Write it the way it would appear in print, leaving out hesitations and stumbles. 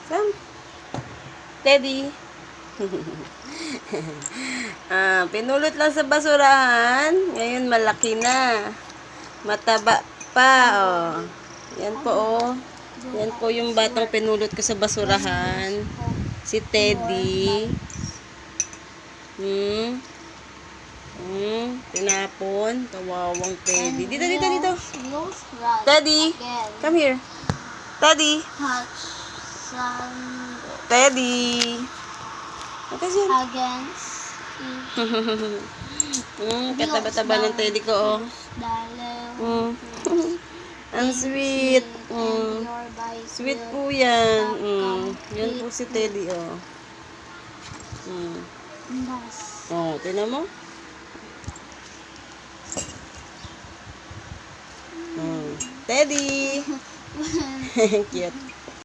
Sam. Teddy. Pinulot lang sa basurahan. Ngayon malaki na. Mataba pa, oh. Yan po, oh. Yan po yung batang pinulot ko sa basurahan. Si Teddy. Tinapon. Kawawang Teddy. Dito. Teddy. Come here. Teddy. Teddy. Kasi Against kataba-taba ng Teddy ko, oh. Ang sweet. Sweet po yan. Yan po si Teddy, oh. Oh, tingnan mo. Teddy. Cute.